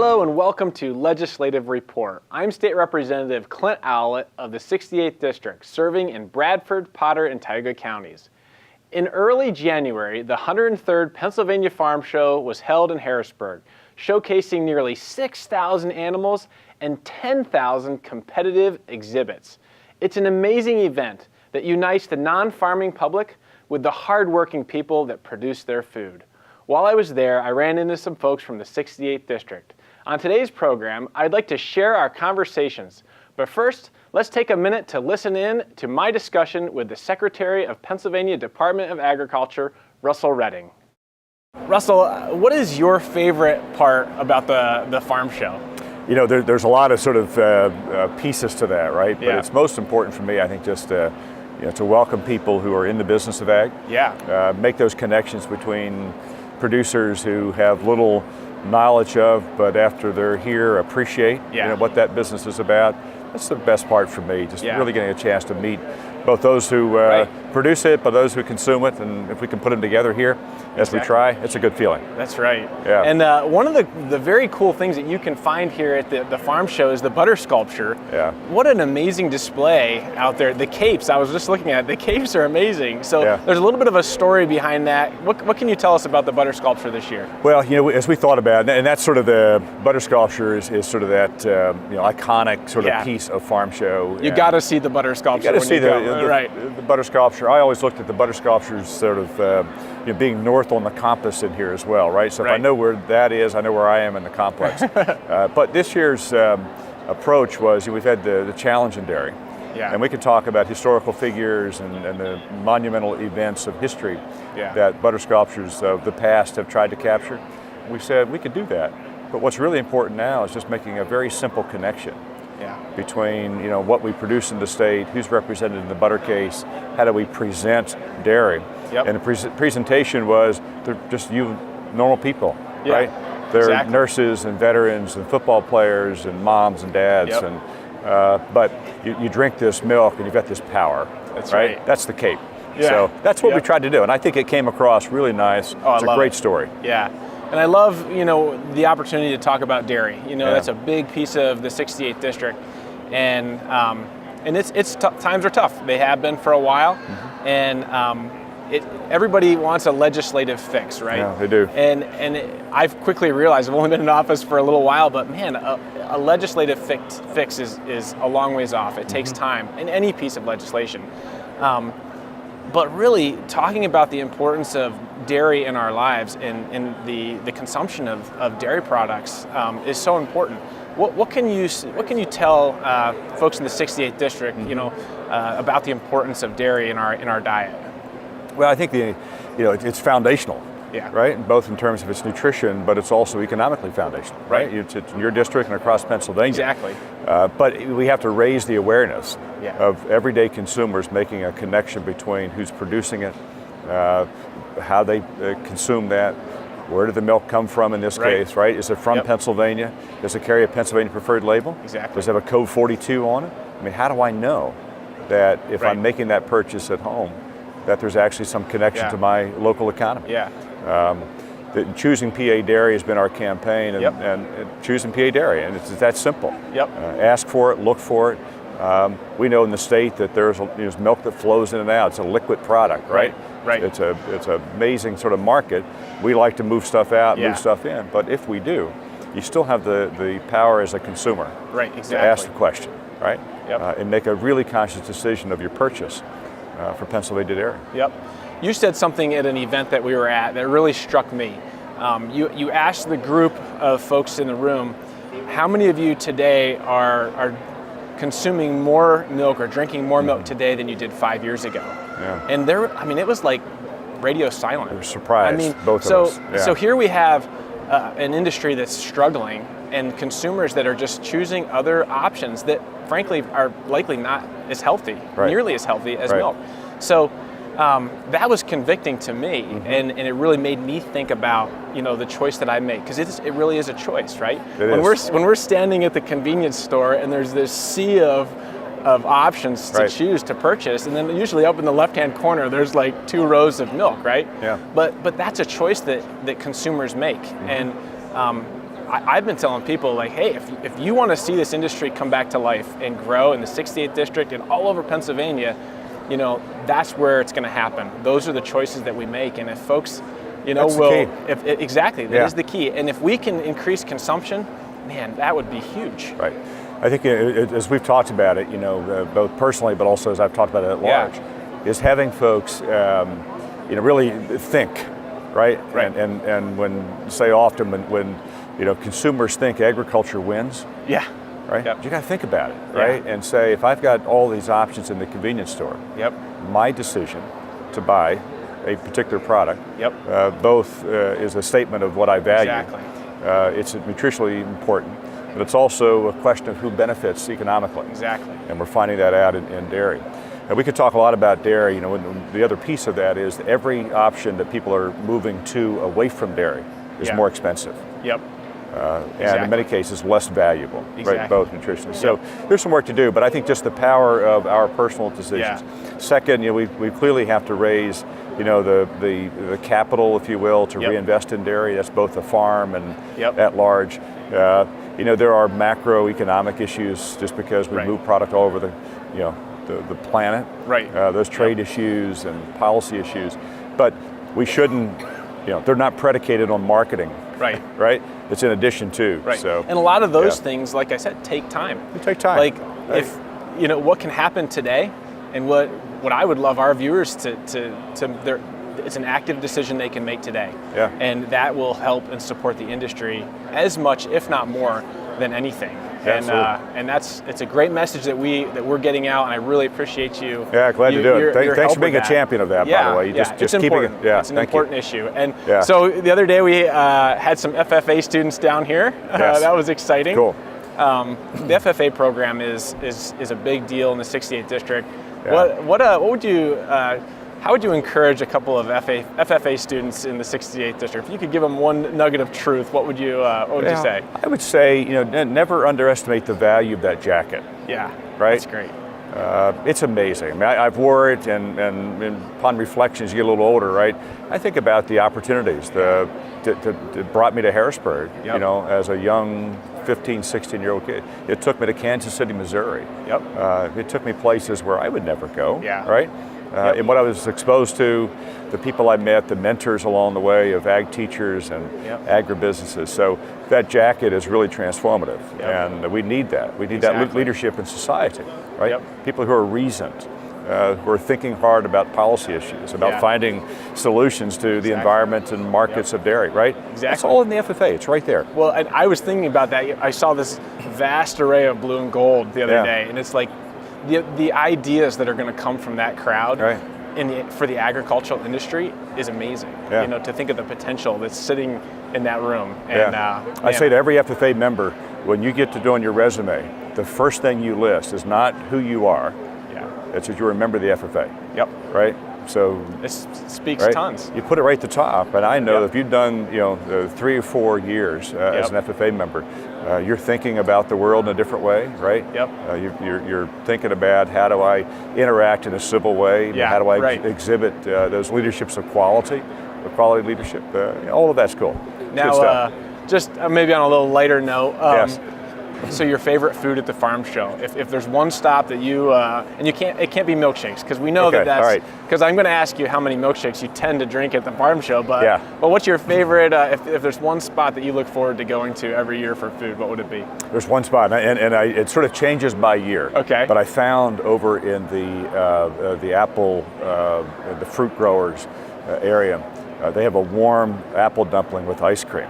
Hello and welcome to Legislative Report. I'm State Representative Clint Owlett of the 68th District, serving in Bradford, Potter, and Tioga counties. In early January, the 103rd Pennsylvania Farm Show was held in Harrisburg, showcasing nearly 6,000 animals and 10,000 competitive exhibits. It's an amazing event that unites the non-farming public with the hard-working people that produce their food. While I was there, I ran into some folks from the 68th District. On today's program, I'd like to share our conversations. But first, let's take a minute to listen in to my discussion with the Secretary of Pennsylvania Department of Agriculture, Russell Redding. Russell, what is your favorite part about the farm show? You know, there's a lot of sort of pieces to that, right? But Yeah. it's most important for me, I think, just to welcome people who are in the business of ag. Yeah. Make those connections between producers who have little knowledge of, but after they're here, appreciate what that business is about. That's the best part for me, just really getting a chance to meet both those who produce it, but those who consume it, and if we can put them together here as we try, it's a good feeling. That's right. Yeah. And one of the very cool things that you can find here at the farm show is the butter sculpture. Yeah. What an amazing display out there. The capes, I was just looking at, the capes are amazing. So there's a little bit of a story behind that. What can you tell us about the butter sculpture this year? Well, as we thought about it, and that's sort of the butter sculpture is sort of that iconic sort of piece of farm show. You got to see the butter sculpture. You got to see the butter sculpture. I always looked at the butter sculpture as sort of being north on the compass in here as well, right? So if I know where that is, I know where I am in the complex. But this year's approach was we've had the challenge in dairy. Yeah. And we could talk about historical figures and the monumental events of history that butter sculptures of the past have tried to capture. We said we could do that. But what's really important now is just making a very simple connection between what we produce in the state, who's represented in the butter case, how do we present dairy. And the presentation was they're just normal people, right? They're nurses and veterans and football players and moms and dads. And but you drink this milk and you've got this power. That's right. That's the cape. So that's what we tried to do, and I think it came across really nice. It's a great story. Yeah. And I love, the opportunity to talk about dairy. That's a big piece of the 68th District, and times are tough. They have been for a while, and everybody wants a legislative fix, right? Yeah, they do. And I've quickly realized, I've only been in office for a little while, but man, a legislative fix is a long ways off. It takes time in any piece of legislation. But really, talking about the importance of dairy in our lives and the consumption of dairy products is so important. What can you tell folks in the 68th District, about the importance of dairy in our diet? Well, I think it's foundational. Right? Both in terms of its nutrition, but it's also economically foundational, right? It's in your district and across Pennsylvania. Exactly. But we have to raise the awareness of everyday consumers making a connection between who's producing it, how they consume that, where did the milk come from in this case, right? Is it from Pennsylvania? Does it carry a Pennsylvania preferred label? Exactly. Does it have a code 42 on it? I mean, how do I know that if I'm making that purchase at home, that there's actually some connection to my local economy? Choosing PA Dairy has been our campaign, and choosing PA Dairy, and it's that simple. Ask for it, look for it. We know in the state that there's milk that flows in and out. It's a liquid product, right? It's an amazing sort of market. We like to move stuff out, move stuff in, but if we do, you still have the power as a consumer to ask the question, right? And make a really conscious decision of your purchase for Pennsylvania Dairy. You said something at an event that we were at that really struck me. You asked the group of folks in the room, how many of you today are consuming more milk or drinking more milk today than you did 5 years ago? And it was like radio silent. We were surprised, both of us. So here we have an industry that's struggling and consumers that are just choosing other options that frankly are likely not as healthy, nearly as healthy as milk. So that was convicting to me, and it really made me think about the choice that I make, because it really is a choice, right? When we're standing at the convenience store and there's this sea of options to choose to purchase, and then usually up in the left-hand corner there's like 2 rows of milk, right? But that's a choice that consumers make, and I've been telling people, like, hey, if you want to see this industry come back to life and grow in the 68th district and all over Pennsylvania, that's where it's going to happen. Those are the choices that we make, and if folks, That's will, the key. Exactly, that is the key. And if we can increase consumption, man, that would be huge. Right. I think as we've talked about it, both personally, but also as I've talked about it at large, is having folks, really think, right? And when say often when consumers think agriculture wins, right? Yep. You got to think about it, right? And say, if I've got all these options in the convenience store, my decision to buy a particular product, both is a statement of what I value. Exactly. It's nutritionally important, but it's also a question of who benefits economically. Exactly. And we're finding that out in dairy. And we could talk a lot about dairy. The other piece of that is every option that people are moving to away from dairy is more expensive. Yep. And in many cases less valuable, right? Both nutritionally. So there's some work to do, but I think just the power of our personal decisions. Second, we clearly have to raise, the capital, if you will, to reinvest in dairy. That's both the farm and at large. There are macroeconomic issues just because we move product all over the planet. Right. Those trade issues and policy issues, but we shouldn't. They're not predicated on marketing. Right. Right? It's in addition to. Right. So, and a lot of those things, like I said, take time. They take time. Like if what can happen today, and what I would love our viewers to it's an active decision they can make today. Yeah. And that will help and support the industry as much, if not more, than anything. And it's a great message that we're getting out, and I really appreciate you. Yeah, glad to do it. Thanks for being a champion of that, by the way. It's important. It's an important issue. And so the other day we had some FFA students down here. That was exciting. Cool. The FFA program is a big deal in the 68th district. What would you? How would you encourage a couple of FFA students in the 68th district? If you could give them one nugget of truth, what would you say? I would say, never underestimate the value of that jacket. Yeah, right. That's great. It's amazing. I mean, I've wore it, and upon reflection, as you get a little older, right? I think about the opportunities that brought me to Harrisburg. As a young 15, 16-year-old kid. It took me to Kansas City, Missouri. It took me places where I would never go. Right. And what I was exposed to, the people I met, the mentors along the way of ag teachers and agribusinesses. So that jacket is really transformative, and we need that. We need that leadership in society, right? People who are reasoned, who are thinking hard about policy issues, about finding solutions to the environment and markets of dairy, right? Exactly. It's all in the FFA. It's right there. Well, and I was thinking about that. I saw this vast array of blue and gold the other day, and it's like, the ideas that are going to come from that crowd for the agricultural industry is amazing. To think of the potential that's sitting in that room. And I say to every FFA member, when you get to doing your resume, the first thing you list is not who you are. It's that you remember the FFA. Right. So this speaks tons. You put it right at the top, and I know that if you've done 3 or 4 years as an FFA member, you're thinking about the world in a different way, right? You're thinking about how do I interact in a civil way? How do I exhibit those leaderships of quality leadership? All of that's cool. Now, just maybe on a little lighter note. So your favorite food at the farm show? If there's one stop that you and it can't be milkshakes, because we know that's because I'm going to ask you how many milkshakes you tend to drink at the farm show. But what's your favorite? If there's one spot that you look forward to going to every year for food, what would it be? There's one spot, and it sort of changes by year. But I found over in the apple, the fruit growers area, they have a warm apple dumpling with ice cream.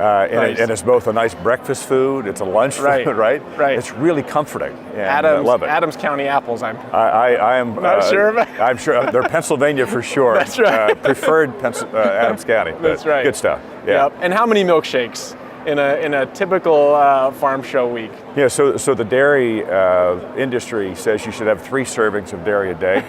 And it's both a nice breakfast food, it's a lunch food, right? It's really comforting. And I love it. Adams County apples, I am not sure. I'm sure they're Pennsylvania for sure. That's right. Preferred Adams County. That's right. Good stuff. And how many milkshakes in a typical farm show week? So the dairy industry says you should have 3 servings of dairy a day.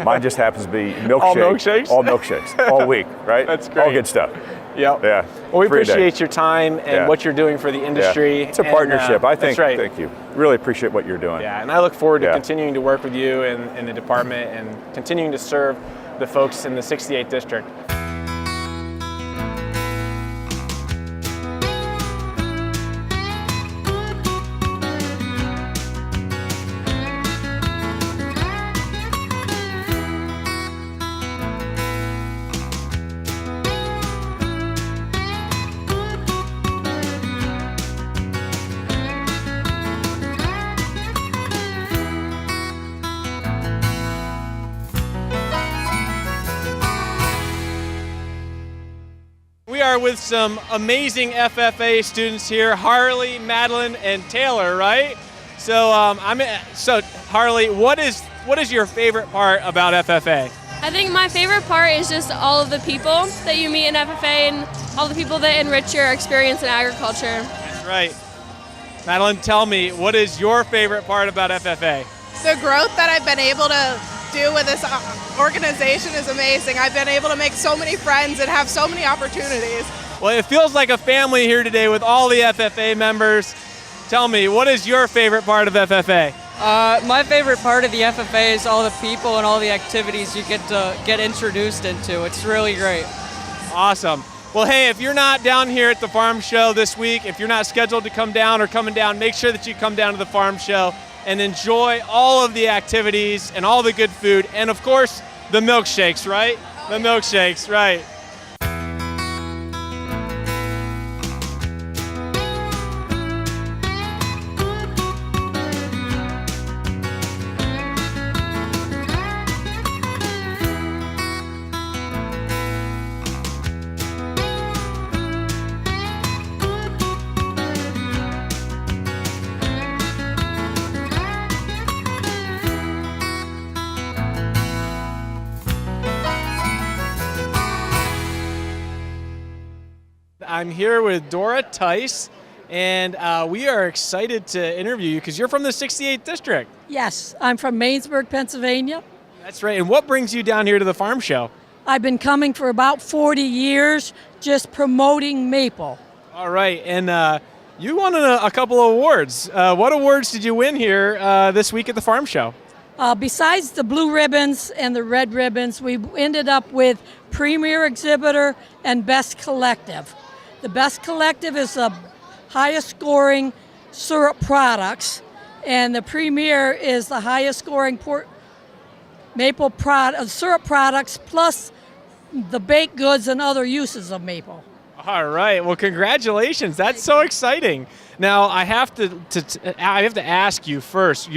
Mine just happens to be milkshakes. All milkshakes? All milkshakes, all week, right? That's great. All good stuff. Well, we appreciate your time and what you're doing for the industry. It's a partnership, I think. That's right. Thank you. Really appreciate what you're doing. And I look forward to continuing to work with you and the department and continuing to serve the folks in the 68th district. are with some amazing FFA students here, Harley, Madeline, and Taylor, right? So so Harley, what is your favorite part about FFA? I think my favorite part is just all of the people that you meet in FFA and all the people that enrich your experience in agriculture. That's right. Madeline, tell me, what is your favorite part about FFA? The growth that I've been able to do with this organization is amazing. I've been able to make so many friends and have so many opportunities. Well, it feels like a family here today with all the FFA members. Tell me, what is your favorite part of FFA? My favorite part of the FFA is all the people and all the activities you get to get introduced into. It's really great. Awesome. Well, hey, if you're not down here at the farm show this week, if you're not scheduled to come down or coming down, make sure that you come down to the farm show and enjoy all of the activities and all the good food. And of course, the milkshakes, right? The milkshakes, right. I'm here with Dora Tice, and we are excited to interview you because you're from the 68th District. Yes, I'm from Mainsburg, Pennsylvania. That's right. And what brings you down here to the farm show? I've been coming for about 40 years, just promoting maple. All right. And you won a couple of awards. What awards did you win here this week at the farm show? Besides the blue ribbons and the red ribbons, we ended up with Premier Exhibitor and Best Collective. The Best Collective is the highest scoring syrup products, and the Premier is the highest scoring maple syrup products plus the baked goods and other uses of maple. All right. Well, congratulations. That's so exciting. Now, I have to ask you first.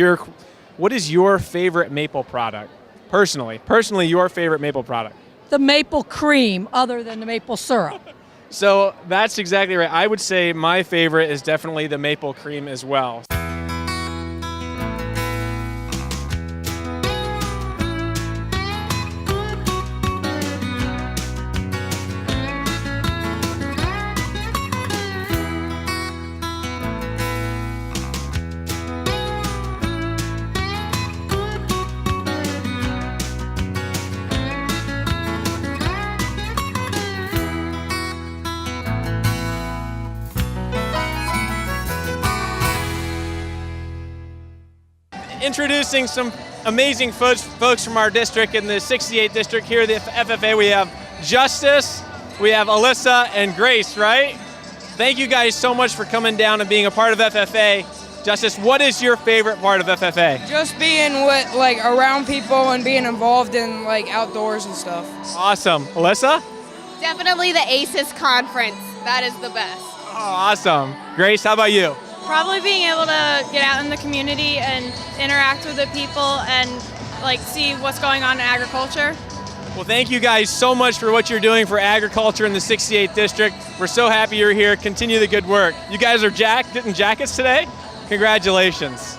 What is your favorite maple product? Personally, your favorite maple product? The maple cream, other than the maple syrup. So that's exactly right. I would say my favorite is definitely the maple cream as well. Introducing some amazing folks from our district in the 68th District here at the FFA. We have Justice, we have Alyssa, and Grace, right? Thank you guys so much for coming down and being a part of FFA. Justice, what is your favorite part of FFA? Just being with around people and being involved in outdoors and stuff. Awesome. Alyssa? Definitely the ACES conference. That is the best. Oh, awesome. Grace, how about you? Probably being able to get out in the community and interact with the people and see what's going on in agriculture. Well, thank you guys so much for what you're doing for agriculture in the 68th District. We're so happy you're here. Continue the good work. You guys are getting jackets today? Congratulations.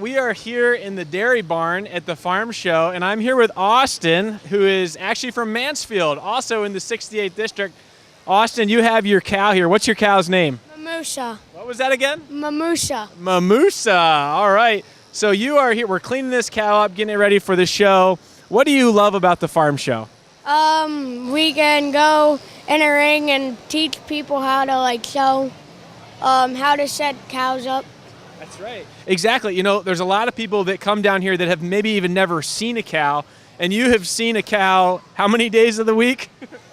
We are here in the dairy barn at the farm show, and I'm here with Austin, who is actually from Mansfield, also in the 68th District. Austin, you have your cow here. What's your cow's name? Mamusha. What was that again? Mamusha. Mamusa. All right. So you are here. We're cleaning this cow up, getting it ready for the show. What do you love about the farm show? We can go in a ring and teach people how to show how to set cows up. That's right. Exactly. You know, there's a lot of people that come down here that have maybe even never seen a cow, and you have seen a cow how many days of the week?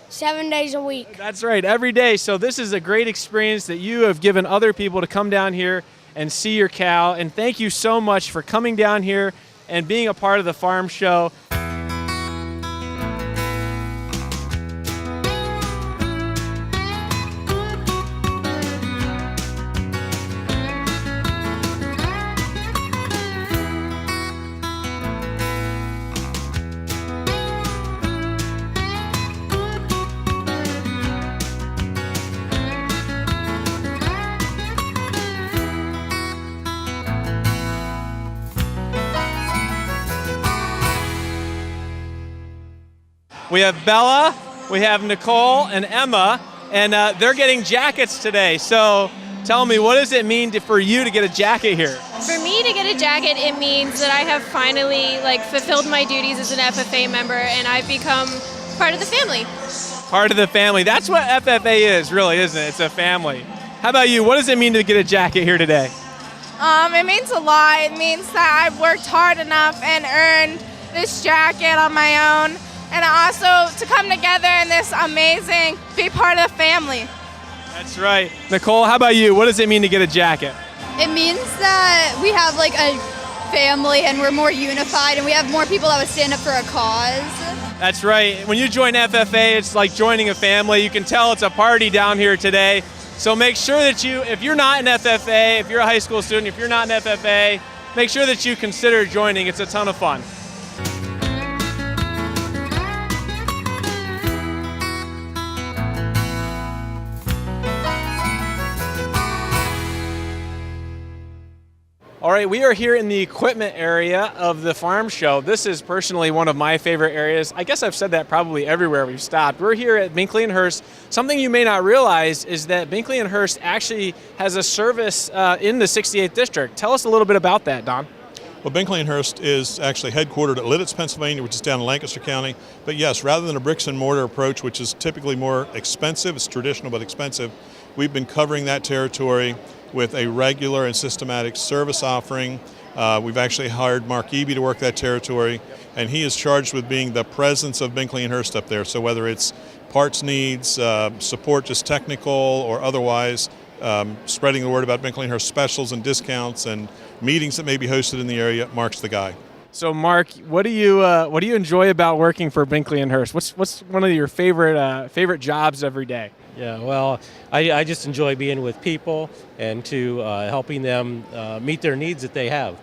7 days a week. That's right, every day. So this is a great experience that you have given other people to come down here and see your cow. And thank you so much for coming down here and being a part of the farm show. We have Bella, we have Nicole and Emma, and they're getting jackets today. So tell me, what does it mean for you to get a jacket here? For me to get a jacket, it means that I have finally fulfilled my duties as an FFA member, and I've become part of the family. Part of the family. That's what FFA is, really, isn't it? It's a family. How about you? What does it mean to get a jacket here today? It means a lot. It means that I've worked hard enough and earned this jacket on my own. And also to come together in this amazing, be part of the family. That's right. Nicole, how about you? What does it mean to get a jacket? It means that we have a family and we're more unified and we have more people that would stand up for a cause. That's right. When you join FFA, it's like joining a family. You can tell it's a party down here today. So make sure that if you're not an FFA, if you're a high school student, if you're not an FFA, make sure that you consider joining. It's a ton of fun. All right, we are here in the equipment area of the farm show. This is personally one of my favorite areas. I guess I've said that probably everywhere we've stopped. We're here at Binkley and Hearst. Something you may not realize is that Binkley and Hearst actually has a service in the 68th District. Tell us a little bit about that, Don. Well, Binkley and Hearst is actually headquartered at Lidditz, Pennsylvania, which is down in Lancaster County. But yes, rather than a bricks and mortar approach, which is typically more expensive, it's traditional but expensive, we've been covering that territory with a regular and systematic service offering. We've actually hired Mark Eby to work that territory, and he is charged with being the presence of Binkley and Hearst up there. So whether it's parts needs, support just technical or otherwise, spreading the word about Binkley and Hearst specials and discounts and meetings that may be hosted in the area, Mark's the guy. So Mark, what do you enjoy about working for Binkley and Hearst? What's one of your favorite jobs every day? Yeah, well, I just enjoy being with people and to helping them meet their needs that they have.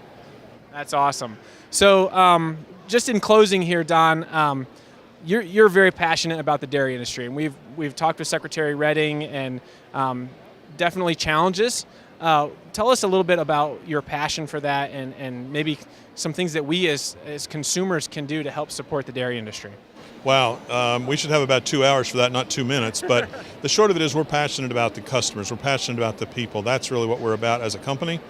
That's awesome. So just in closing here, Don, you're very passionate about the dairy industry, and we've talked with Secretary Redding and definitely challenges. Tell us a little bit about your passion for that and maybe some things that we as consumers can do to help support the dairy industry. Wow, we should have about 2 hours for that, not 2 minutes. But the short of it is we're passionate about the customers. We're passionate about the people. That's really what we're about as a company.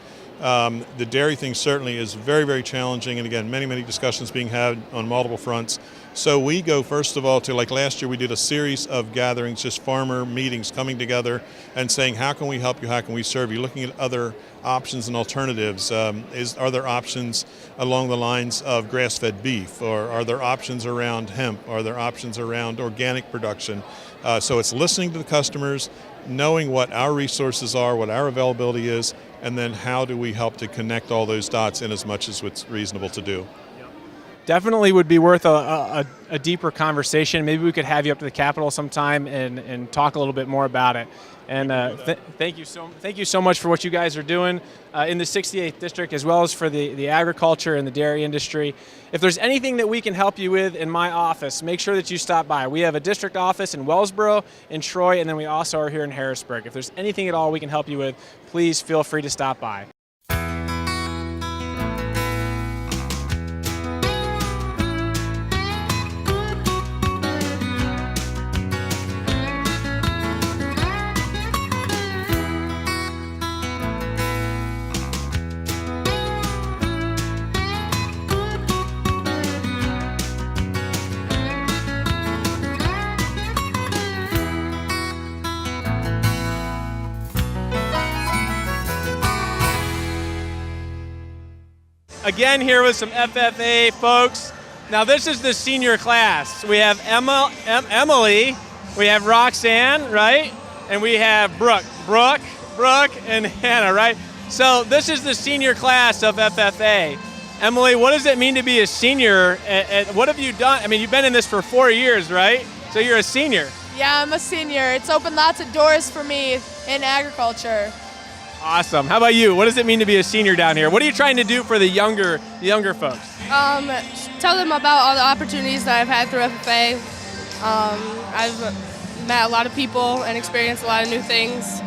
The dairy thing certainly is very, very challenging. And again, many, many discussions being had on multiple fronts. So we go, first of all, to like last year, we did a series of gatherings, just farmer meetings coming together and saying, how can we help you? How can we serve you? Looking at other options and alternatives. Are there options along the lines of grass-fed beef? Or are there options around hemp? Are there options around organic production? So it's listening to the customers, knowing what our resources are, what our availability is, and then how do we help to connect all those dots in as much as what's reasonable to do. Definitely would be worth a deeper conversation. Maybe we could have you up to the Capitol sometime and talk a little bit more about it. And thank you so much for what you guys are doing in the 68th District, as well as for the agriculture and the dairy industry. If there's anything that we can help you with in my office, make sure that you stop by. We have a district office in Wellsboro, in Troy, and then we also are here in Harrisburg. If there's anything at all we can help you with, please feel free to stop by. Again, here with some FFA folks. Now this is the senior class. We have Emily, we have Roxanne, right? And we have Brooke, and Hannah, right? So this is the senior class of FFA. Emily, what does it mean to be a senior? And what have you done? I mean, you've been in this for 4 years, right? So you're a senior. Yeah, I'm a senior. It's opened lots of doors for me in agriculture. Awesome. How about you? What does it mean to be a senior down here? What are you trying to do for the younger folks? Tell them about all the opportunities that I've had through FFA. I've met a lot of people and experienced a lot of new things.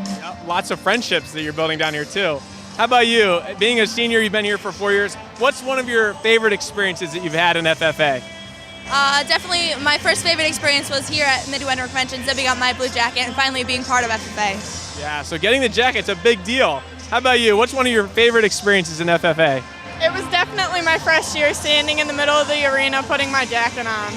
Lots of friendships that you're building down here too. How about you? Being a senior, you've been here for 4 years. What's one of your favorite experiences that you've had in FFA? Definitely my first favorite experience was here at Midwinter Convention, zipping up my blue jacket and finally being part of FFA. Yeah, so getting the jacket's a big deal. How about you? What's one of your favorite experiences in FFA? It was definitely my first year standing in the middle of the arena putting my jacket on.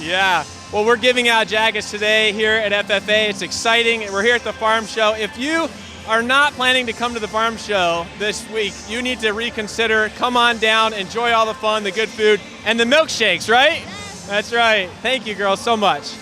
Yeah, well, we're giving out jackets today here at FFA. It's exciting. We're here at the farm show. If you are not planning to come to the farm show this week, you need to reconsider. Come on down, enjoy all the fun, the good food, and the milkshakes, right? That's right. Thank you, girls, so much.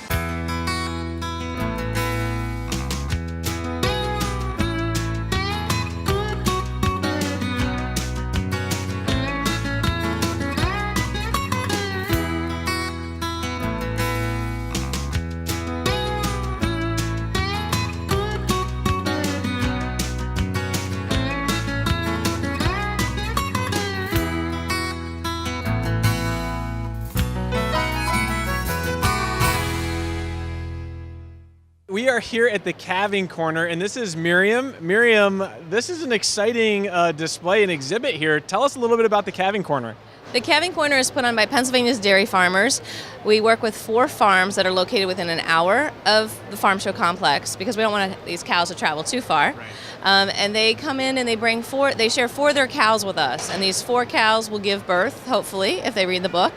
We are here at the calving corner, and this is Miriam. Miriam, this is an exciting display and exhibit here. Tell us a little bit about the calving corner. The calving corner is put on by Pennsylvania's dairy farmers. We work with 4 farms that are located within an hour of the farm show complex because we don't want these cows to travel too far. And they come in and they share 4 of their cows with us. And these 4 cows will give birth, hopefully, if they read the book.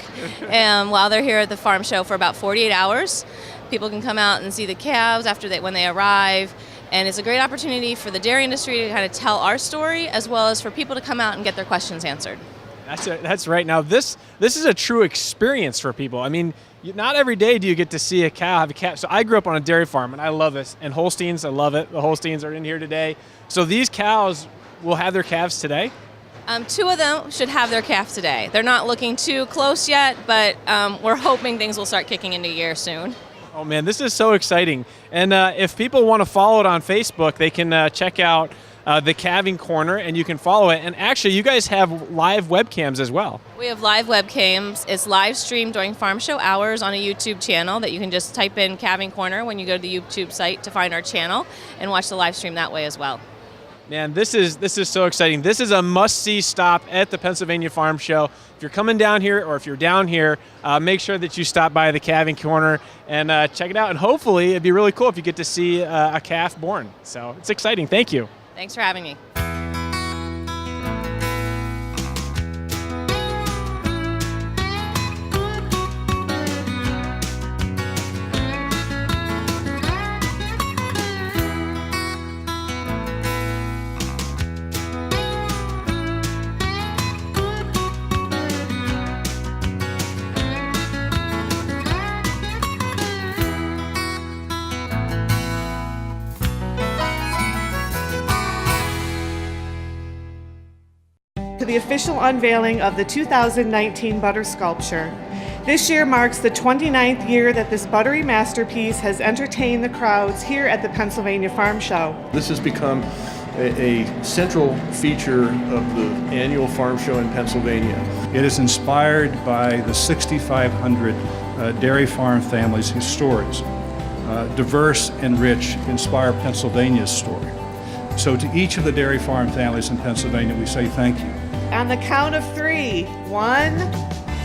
And while they're here at the farm show for about 48 hours, people can come out and see the calves when they arrive. And it's a great opportunity for the dairy industry to kind of tell our story, as well as for people to come out and get their questions answered. That's right. Now, this is a true experience for people. I mean, not every day do you get to see a cow have a calf. So I grew up on a dairy farm, and I love this. And Holsteins, I love it. The Holsteins are in here today. So these cows will have their calves today? 2 of them should have their calf today. They're not looking too close yet, but we're hoping things will start kicking into gear soon. Oh man, this is so exciting. And if people want to follow it on Facebook, they can check out the calving corner and you can follow it. And actually, you guys have live webcams as well. We have live webcams. It's live streamed during farm show hours on a YouTube channel that you can just type in calving corner when you go to the YouTube site to find our channel and watch the live stream that way as well. Man, this is so exciting. This is a must-see stop at the Pennsylvania Farm Show. If you're coming down here or if you're down here, make sure that you stop by the calving corner and check it out. And hopefully, it'd be really cool if you get to see a calf born. So it's exciting. Thank you. Thanks for having me. To the official unveiling of the 2019 butter sculpture. This year marks the 29th year that this buttery masterpiece has entertained the crowds here at the Pennsylvania Farm Show. This has become a central feature of the annual farm show in Pennsylvania. It is inspired by the 6,500 dairy farm families whose stories, diverse and rich, inspire Pennsylvania's story. So to each of the dairy farm families in Pennsylvania, we say thank you. On the count of 3, 1,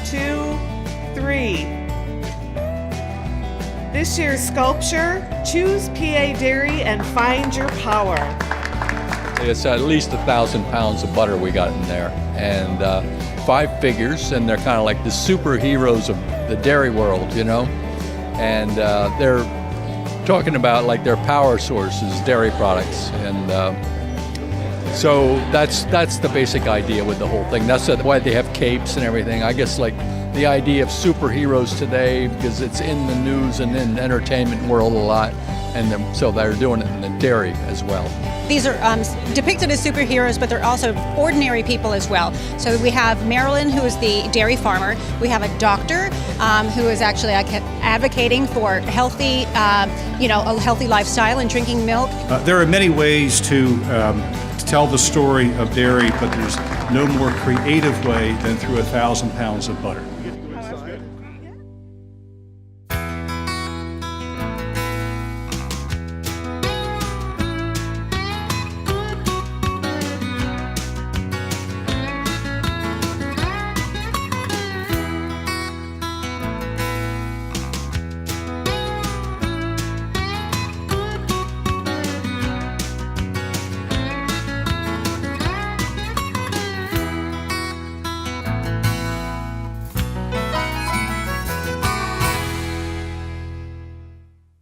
2, 3. This year's sculpture, choose PA Dairy and find your power. It's at least 1,000 pounds of butter we got in there, and 5 figures, and they're kind of like the superheroes of the dairy world, you know? And they're talking about like their power sources, dairy products, and so that's the basic idea with the whole thing. That's why they have capes and everything. I guess like the idea of superheroes today because it's in the news and in the entertainment world a lot, and so they're doing it in the dairy as well. These are depicted as superheroes, but they're also ordinary people as well. So we have Marilyn, who is the dairy farmer. We have a doctor who is actually advocating for healthy, a healthy lifestyle and drinking milk. There are many ways to tell the story of dairy, but there's no more creative way than through 1,000 pounds of butter.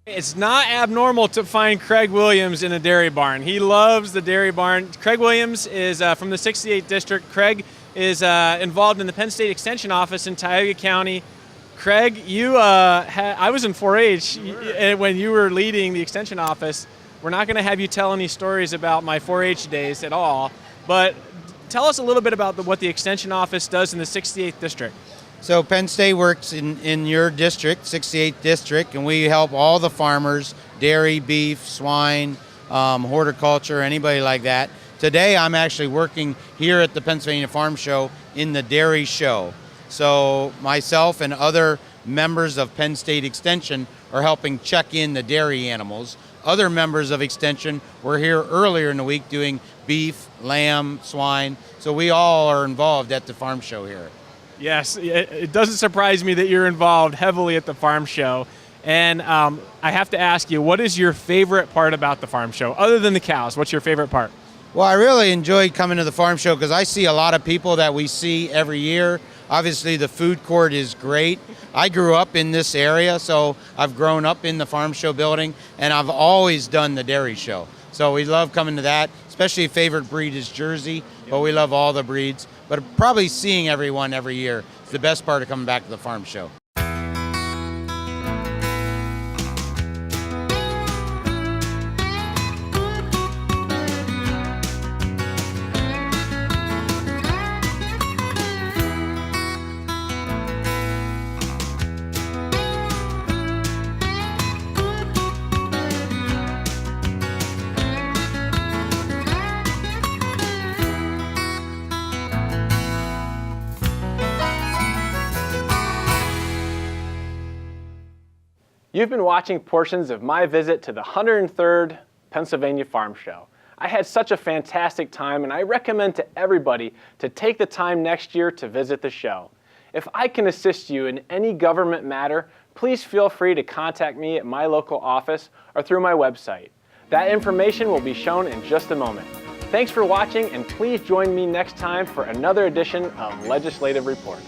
It's not abnormal to find Craig Williams in a dairy barn. He loves the dairy barn. Craig Williams is from the 68th District. Craig is involved in the Penn State Extension Office in Tioga County. Craig, I was in 4-H when you were leading the Extension Office. We're not going to have you tell any stories about my 4-H days at all, but tell us a little bit about what the Extension Office does in the 68th District. So Penn State works in your district, 68th District, and we help all the farmers, dairy, beef, swine, horticulture, anybody like that. Today I'm actually working here at the Pennsylvania Farm Show in the dairy show. So myself and other members of Penn State Extension are helping check in the dairy animals. Other members of Extension were here earlier in the week doing beef, lamb, swine. So we all are involved at the farm show here. Yes, it doesn't surprise me that you're involved heavily at the farm show. And I have to ask you, what is your favorite part about the farm show? Other than the cows, what's your favorite part? Well, I really enjoyed coming to the farm show because I see a lot of people that we see every year. Obviously, the food court is great. I grew up in this area, so I've grown up in the farm show building, and I've always done the dairy show. So we love coming to that, especially favorite breed is Jersey, but we love all the breeds. But probably seeing everyone every year is the best part of coming back to the farm show. You've been watching portions of my visit to the 103rd Pennsylvania Farm Show. I had such a fantastic time, and I recommend to everybody to take the time next year to visit the show. If I can assist you in any government matter, please feel free to contact me at my local office or through my website. That information will be shown in just a moment. Thanks for watching, and please join me next time for another edition of Legislative Report.